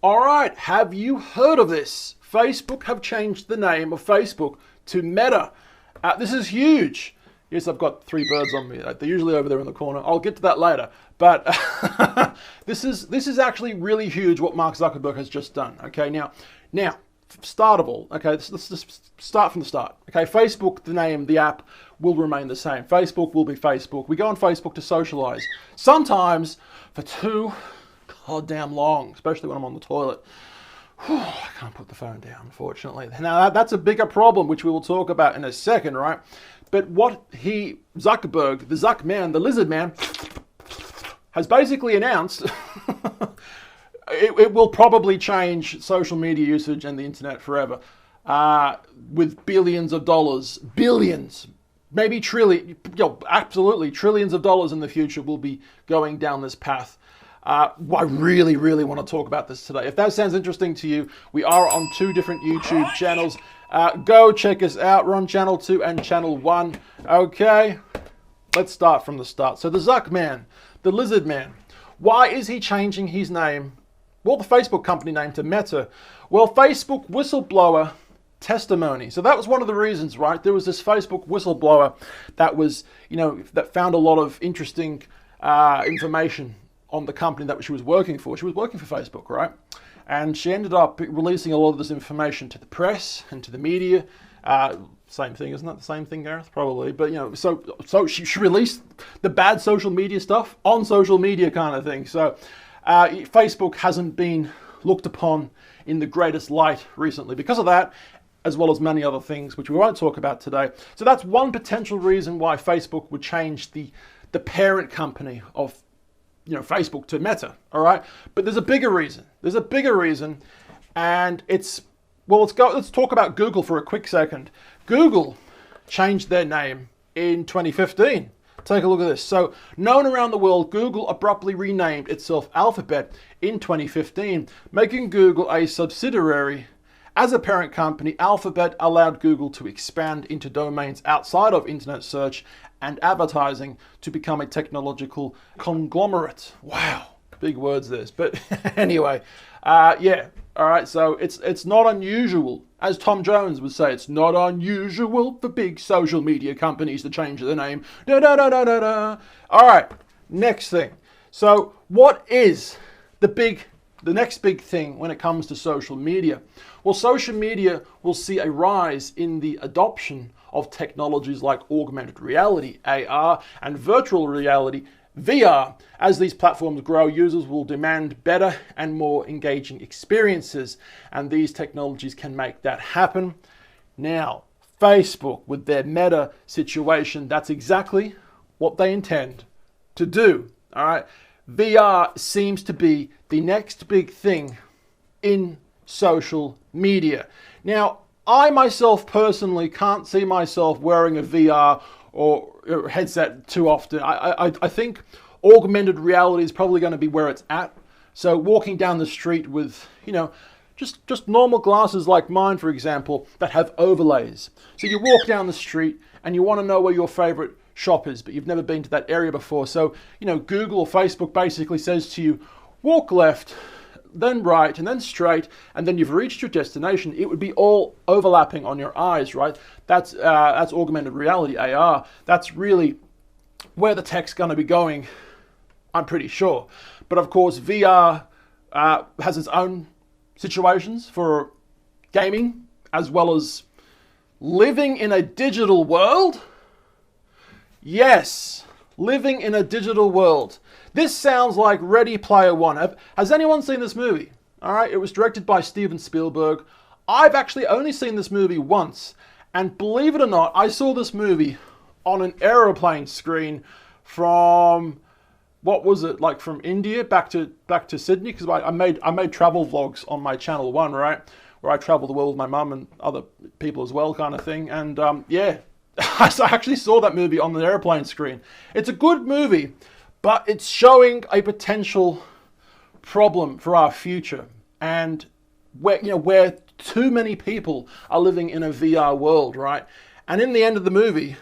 All right, have you heard of this? Facebook have changed the name of Facebook to Meta. This is huge. Yes, I've got three birds on me. They're usually over there in the corner. I'll get to that later. But this is actually really huge what Mark Zuckerberg has just done. Okay, now, start of all. Okay, let's just start from the start. Okay, Facebook, the name, the app will remain the same. Facebook will be Facebook. We go on Facebook to socialize. Sometimes for too goddamn long, especially when I'm on the toilet. Whew, I can't put the phone down, unfortunately. Now, that's a bigger problem, which we will talk about in a second, right? But what Zuckerberg, the Zuck man, the lizard man, has basically announced, it will probably change social media usage and the internet forever, with billions of dollars, billions, maybe trillion, absolutely trillions of dollars in the future will be going down this path. I really, really want to talk about this today. If that sounds interesting to you, we are on two different YouTube channels. Go check us out. We're on channel 2 and channel 1. Okay, let's start from the start. So the Zuck man, the lizard man, why is he changing his name? Well, the Facebook company name to Meta. Well, Facebook whistleblower testimony. So that was one of the reasons, right? There was this Facebook whistleblower that was, that found a lot of interesting information on the company that she was working for. She was working for Facebook, right? And she ended up releasing a lot of this information to the press and to the media. Same thing, isn't that the same thing, Gareth? Probably. But, so she released the bad social media stuff on social media kind of thing. So Facebook hasn't been looked upon in the greatest light recently because of that, as well as many other things, which we won't talk about today. So that's one potential reason why Facebook would change the parent company of Facebook to Meta, all right? But there's a bigger reason. And let's talk about Google for a quick second. Google changed their name in 2015. Take a look at this. So, known around the world, Google abruptly renamed itself Alphabet in 2015, making Google a subsidiary. As a parent company, Alphabet allowed Google to expand into domains outside of internet search and advertising to become a technological conglomerate. Wow, big words this. But anyway, all right, so it's not unusual. As Tom Jones would say, it's not unusual for big social media companies to change their name. Da-da-da-da-da-da. All right, next thing. So what is the next big thing when it comes to social media? Well, social media will see a rise in the adoption of technologies like augmented reality, AR, and virtual reality, VR. As these platforms grow, users will demand better and more engaging experiences, and these technologies can make that happen. Now, Facebook, with their Meta situation, that's exactly what they intend to do. All right, VR seems to be the next big thing in social media. Now, I myself personally can't see myself wearing a VR or headset too often. I think augmented reality is probably going to be where it's at. So walking down the street with, just normal glasses like mine, for example, that have overlays. So you walk down the street and you want to know where your favorite shop is, but you've never been to that area before. So, Google or Facebook basically says to you, walk left, then right, and then straight, and then you've reached your destination. It would be all overlapping on your eyes, right? That's augmented reality, AR. That's really where the tech's going to be going, I'm pretty sure. But of course, VR has its own situations for gaming, as well as living in a digital world. Yes, living in a digital world. This sounds like Ready Player One. Has anyone seen this movie? All right, it was directed by Steven Spielberg. I've actually only seen this movie once, and believe it or not, I saw this movie on an aeroplane screen from, what was it, like from India back to Sydney, because I made travel vlogs on my channel 1, right, where I travel the world with my mum and other people as well, kind of thing. And I actually saw that movie on the airplane screen. It's a good movie, but it's showing a potential problem for our future, and where too many people are living in a VR world, right? And in the end of the movie,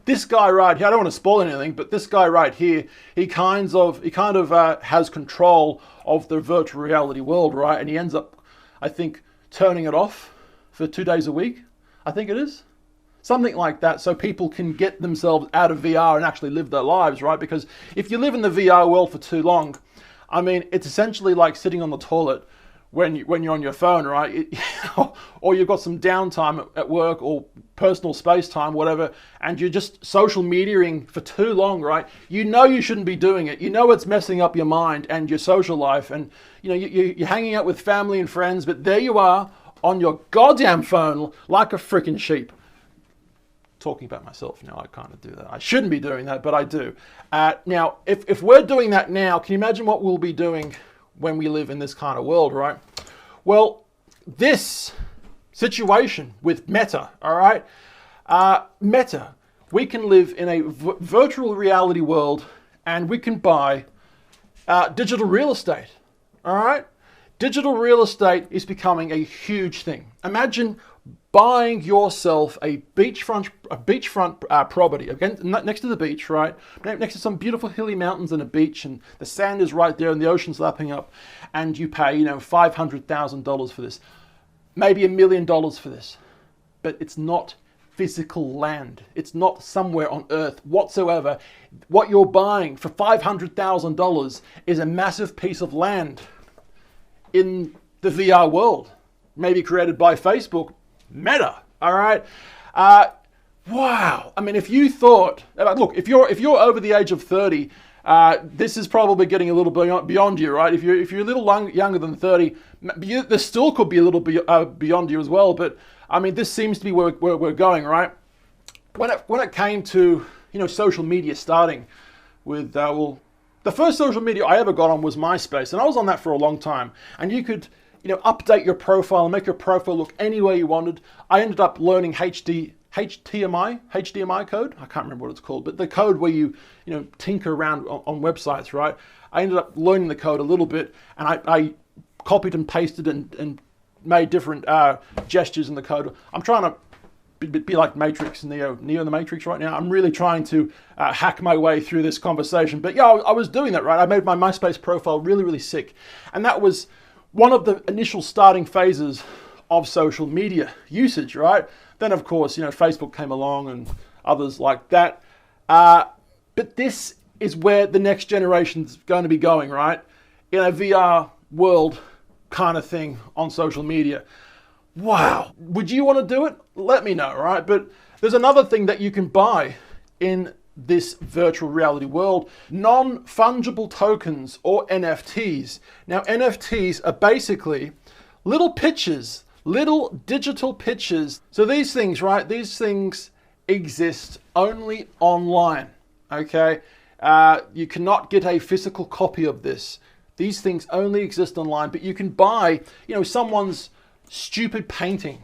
this guy right here, I don't want to spoil anything, but this guy right here, he kind of has control of the virtual reality world, right? And he ends up, I think, turning it off for 2 days a week. I think it is. Something like that, so people can get themselves out of VR and actually live their lives, right? Because if you live in the VR world for too long, I mean, it's essentially like sitting on the toilet when you're on your phone, right? Or you've got some downtime at work or personal space time, whatever, and you're just social mediaing for too long, right? You know you shouldn't be doing it. You know it's messing up your mind and your social life, and you're hanging out with family and friends, but there you are on your goddamn phone like a freaking sheep. Talking about myself now, I kind of do that. I shouldn't be doing that, but I do. Now, if we're doing that now, can you imagine what we'll be doing when we live in this kind of world, right? Well, this situation with Meta, all right? Meta, we can live in a virtual reality world and we can buy digital real estate, all right? Digital real estate is becoming a huge thing. Imagine buying yourself a beachfront property again next to the beach, right? Next to some beautiful hilly mountains and a beach, and the sand is right there and the ocean's lapping up, and you pay $500,000 for this, maybe $1 million for this, but it's not physical land. It's not somewhere on earth whatsoever. What you're buying for $500,000 is a massive piece of land in the VR world, maybe created by Facebook, Meta, all right? Wow. I mean, if you thought, look, if you're over the age of 30, this is probably getting a little beyond you, right? If you're a little younger than 30, this still could be a little beyond you as well. But I mean, this seems to be where we're going, right? When it came to social media starting with the first social media I ever got on was MySpace, and I was on that for a long time, and you could update your profile and make your profile look any way you wanted. I ended up learning HTML code. I can't remember what it's called, but the code where you tinker around on websites, right? I ended up learning the code a little bit, and I copied and pasted and made different gestures in the code. I'm trying to be like Matrix, Neo in the Matrix right now. I'm really trying to hack my way through this conversation. But yeah, I was doing that, right? I made my MySpace profile really, really sick. And that was one of the initial starting phases of social media usage, right? Then, of course, Facebook came along and others like that. But this is where the next generation's going to be going, right? In a VR world kind of thing on social media. Wow. Would you want to do it? Let me know, right? But there's another thing that you can buy in this virtual reality world, non-fungible tokens or NFTs. Now, NFTs are basically little pictures, little digital pictures. So these things, right? These things exist only online, okay? You cannot get a physical copy of this. These things only exist online, but you can buy, someone's stupid painting.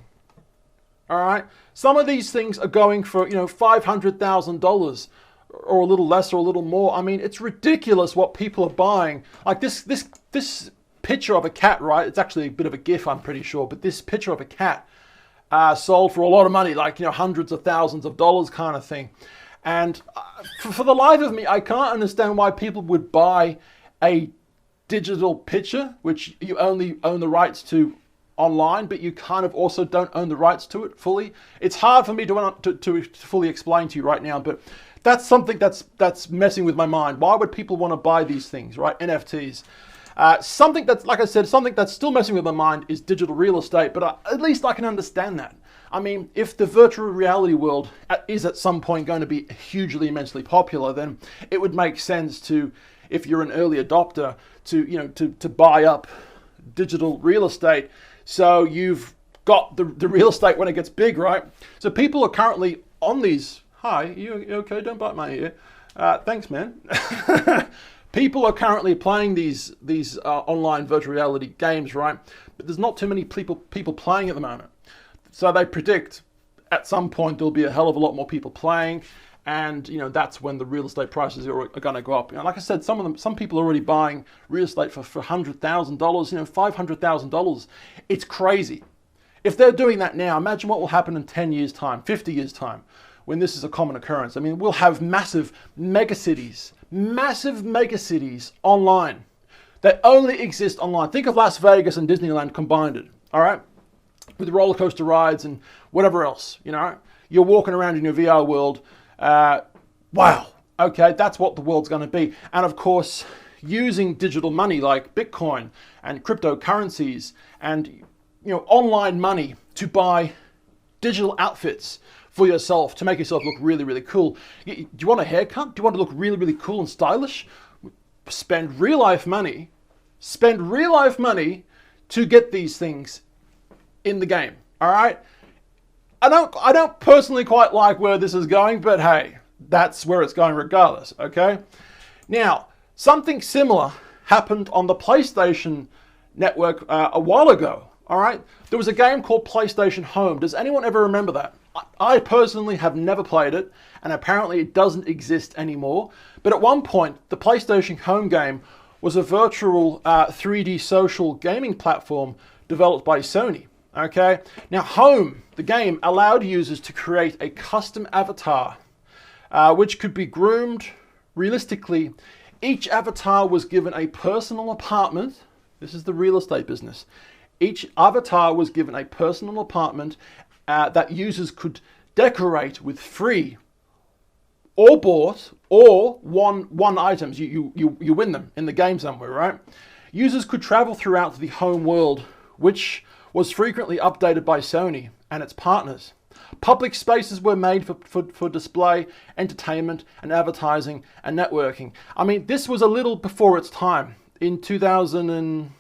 All right, some of these things are going for $500,000 or a little less or a little more. I mean, it's ridiculous what people are buying. Like this picture of a cat, right? It's actually a bit of a GIF, I'm pretty sure, but this picture of a cat sold for a lot of money, like hundreds of thousands of dollars, kind of thing. And for the life of me, I can't understand why people would buy a digital picture, which you only own the rights to online, but you kind of also don't own the rights to it fully. It's hard for me to fully explain to you right now, but that's something that's messing with my mind. Why would people want to buy these things, right? NFTs. Something that's, like I said, something that's still messing with my mind is digital real estate, but at least I can understand that. I mean, if the virtual reality world is at some point going to be hugely, immensely popular, then it would make sense to, if you're an early adopter, to buy up digital real estate. So you've got the real estate when it gets big, right? So people are currently on these. Hi, you okay? Don't bite my ear. Thanks, man. People are currently playing these online virtual reality games, right? But there's not too many people playing at the moment. So they predict at some point there'll be a hell of a lot more people playing, and that's when the real estate prices are going to go up. Like I said, some people are already buying real estate for $100,000, $500,000. It's crazy. If they're doing that now, imagine what will happen in 10 years' time, 50 years' time, when this is a common occurrence. I mean, we'll have massive megacities online that only exist online. Think of Las Vegas and Disneyland combined, all right? With roller coaster rides and whatever else, you know? You're walking around in your VR world. Wow, okay, that's what the world's going to be. And of course, using digital money like Bitcoin and cryptocurrencies and, you know, online money to buy digital outfits for yourself to make yourself look really, really cool. Do you want a haircut? Do you want to look really, really cool and stylish? Spend real life money to get these things in the game. All right. I don't personally quite like where this is going, but hey, that's where it's going regardless. Okay. Now, something similar happened on the PlayStation Network a while ago. All right. There was a game called PlayStation Home. Does anyone ever remember that? I personally have never played it, and apparently it doesn't exist anymore. But at one point, the PlayStation Home game was a virtual 3D social gaming platform developed by Sony. Okay, now Home, the game, allowed users to create a custom avatar, which could be groomed realistically. Each avatar was given a personal apartment. This is the real estate business. Each avatar was given a personal apartment that users could decorate with free or bought or won items. You win them in the game somewhere, right? Users could travel throughout the home world, which was frequently updated by Sony and its partners. Public spaces were made for display, entertainment, and advertising and networking. I mean, this was a little before its time. In 2000 and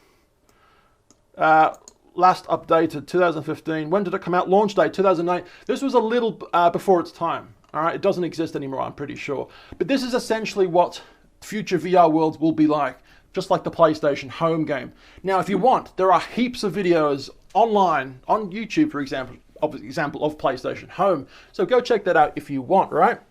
last updated 2015. When did it come out? Launch date 2008. This was a little before its time. All right, it doesn't exist anymore, I'm pretty sure. But this is essentially what future VR worlds will be like, just like the PlayStation Home game. Now, if you want, there are heaps of videos online on YouTube, for example, of PlayStation Home. So go check that out if you want, right?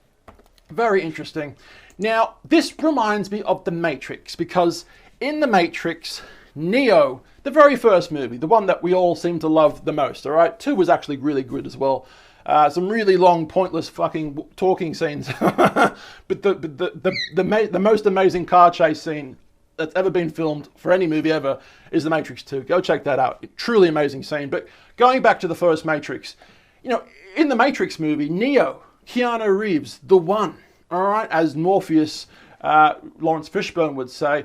Very interesting. Now, this reminds me of The Matrix, because in The Matrix, Neo, the very first movie, the one that we all seem to love the most, all right? 2 was actually really good as well. Some really long, pointless fucking talking scenes. But the most amazing car chase scene that's ever been filmed for any movie ever is The Matrix 2. Go check that out. Truly amazing scene. But going back to the first Matrix, you know, in the Matrix movie, Neo, Keanu Reeves, the one, all right, as Morpheus, Lawrence Fishburne would say,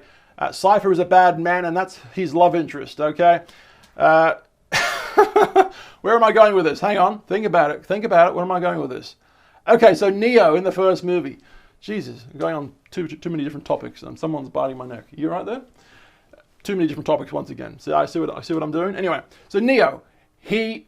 Cypher is a bad man and that's his love interest, okay? Where am I going with this? Hang on, think about it. Where am I going with this? Okay, so Neo in the first movie. Jesus, I'm going on too many different topics. Someone's biting my neck. You right there? Too many different topics once again. So I see what I'm doing. Anyway, so Neo, he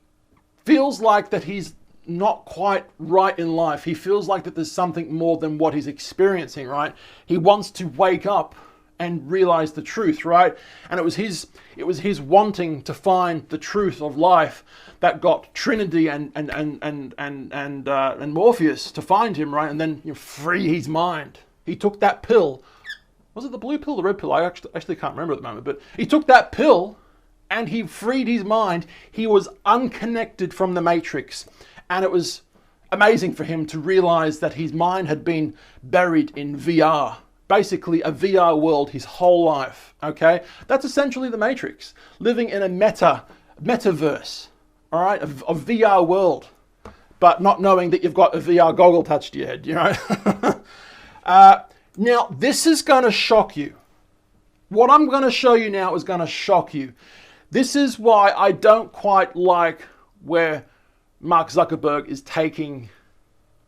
feels like that he's not quite right in life. He feels like that there's something more than what he's experiencing, right? He wants to wake up and realize the truth, right? And it was his wanting to find the truth of life that got Trinity and Morpheus to find him, right? And then free his mind. He took that pill. Was it the blue pill, the red pill? I actually can't remember at the moment. But he took that pill and he freed his mind. He was unconnected from the Matrix, and it was amazing for him to realize that his mind had been buried in VR. Basically a VR world his whole life, okay? That's essentially the Matrix, living in a metaverse, all right, a VR world, but not knowing that you've got a VR goggle attached to your head, you know? Now, this is going to shock you. What I'm going to show you now is going to shock you. This is why I don't quite like where Mark Zuckerberg is taking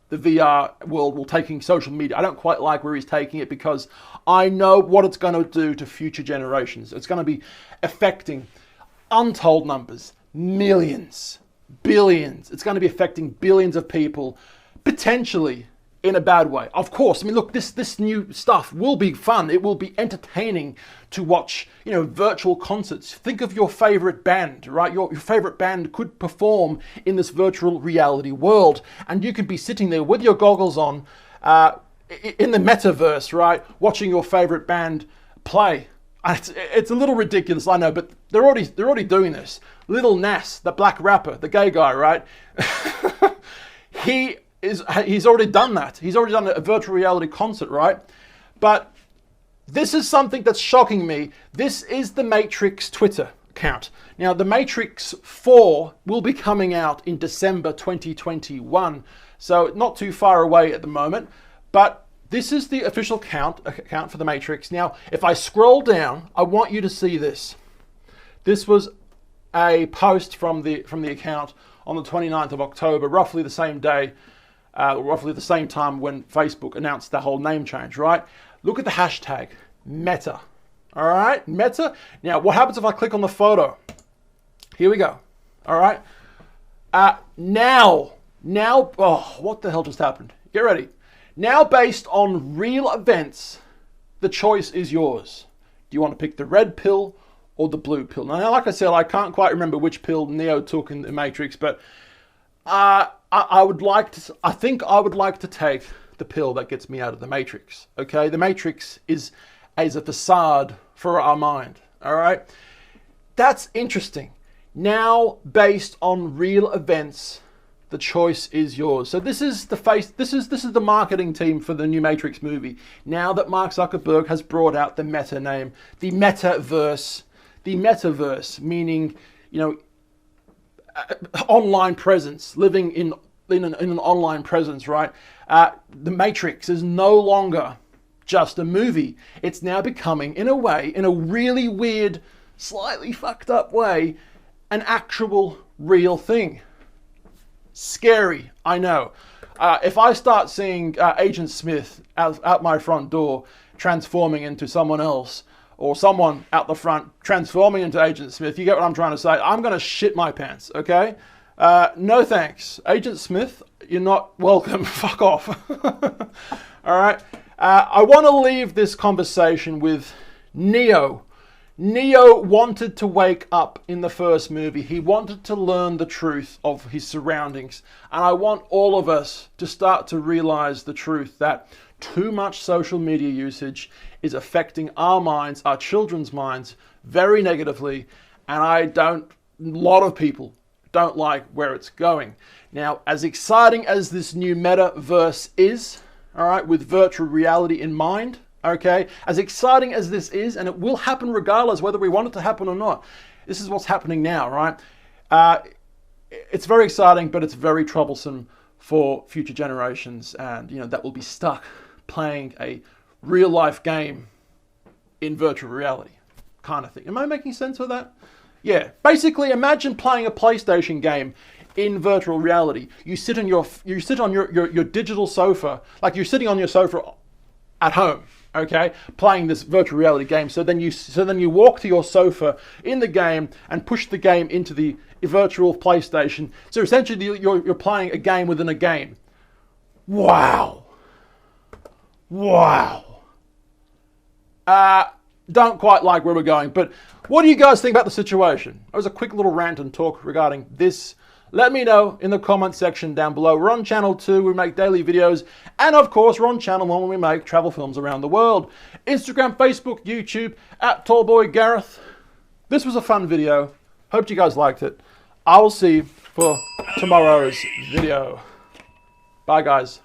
the VR world, taking social media. I don't quite like where he's taking it, because I know what it's going to do to future generations. It's going to be affecting untold numbers, millions, billions. It's going to be affecting billions of people, potentially in a bad way. Of course, I mean, look, this new stuff will be fun. It will be entertaining to watch, virtual concerts. Think of your favorite band, right? Your favorite band could perform in this virtual reality world, and you could be sitting there with your goggles on in the metaverse, right? Watching your favorite band play. It's a little ridiculous, I know, but they're already doing this. Lil Nas, the black rapper, the gay guy, right? He he's already done that. He's already done a virtual reality concert, right? But this is something that's shocking me. This is the Matrix Twitter account. Now, the Matrix 4 will be coming out in December 2021, so not too far away at the moment. But this is the official account for the Matrix. Now, if I scroll down, I want you to see this. This was a post from the account on the 29th of October, roughly the same day, roughly the same time when Facebook announced the whole name change, right? Look at the hashtag, Meta. All right, Meta. Now, what happens if I click on the photo? Here we go. All right. Now, oh, what the hell just happened? Get ready. Now, based on real events, the choice is yours. Do you want to pick the red pill or the blue pill? Now, like I said, I can't quite remember which pill Neo took in the Matrix, but I think I would like to take the pill that gets me out of the Matrix. Okay, the Matrix is a facade for our mind. All right, that's interesting. Now, based on real events, the choice is yours. So this is the face. This is the marketing team for the new Matrix movie. Now that Mark Zuckerberg has brought out the Meta name, the Metaverse. The Metaverse, meaning, you know, online presence, living in an online presence, right? The Matrix is no longer just a movie. It's now becoming, in a way, in a really weird, slightly fucked up way, an actual real thing. Scary, I know. If I start seeing Agent Smith out my front door transforming into someone else, or someone out the front transforming into Agent Smith, you get what I'm trying to say? I'm going to shit my pants, okay? No thanks. Agent Smith, you're not welcome. Fuck off. All right? I want to leave this conversation with Neo. Neo wanted to wake up in the first movie. He wanted to learn the truth of his surroundings. And I want all of us to start to realize the truth that too much social media usage is affecting our minds, our children's minds, very negatively. And a lot of people don't like where it's going. Now, as exciting as this new metaverse is, all right, with virtual reality in mind, okay, as exciting as this is, and it will happen regardless whether we want it to happen or not. This is what's happening now, right? It's very exciting, but it's very troublesome for future generations, and you know that will be stuck playing a real life game in virtual reality kind of thing. Am I making sense of that? Yeah, basically imagine playing a PlayStation game in virtual reality. You sit on your digital sofa, like you're sitting on your sofa at home, okay, playing this virtual reality game. So then you walk to your sofa in the game and push the game into the virtual PlayStation. So essentially you're playing a game within a game. Wow. Don't quite like where we're going, but what do you guys think about the situation? That was a quick little rant and talk regarding this. Let me know in the comment section down below. We're on channel 2, we make daily videos, and of course we're on channel 1 when we make travel films around the world. Instagram, Facebook, YouTube, @Tallboy Gareth. This was a fun video. Hope you guys liked it. I will see you for tomorrow's video. Bye guys.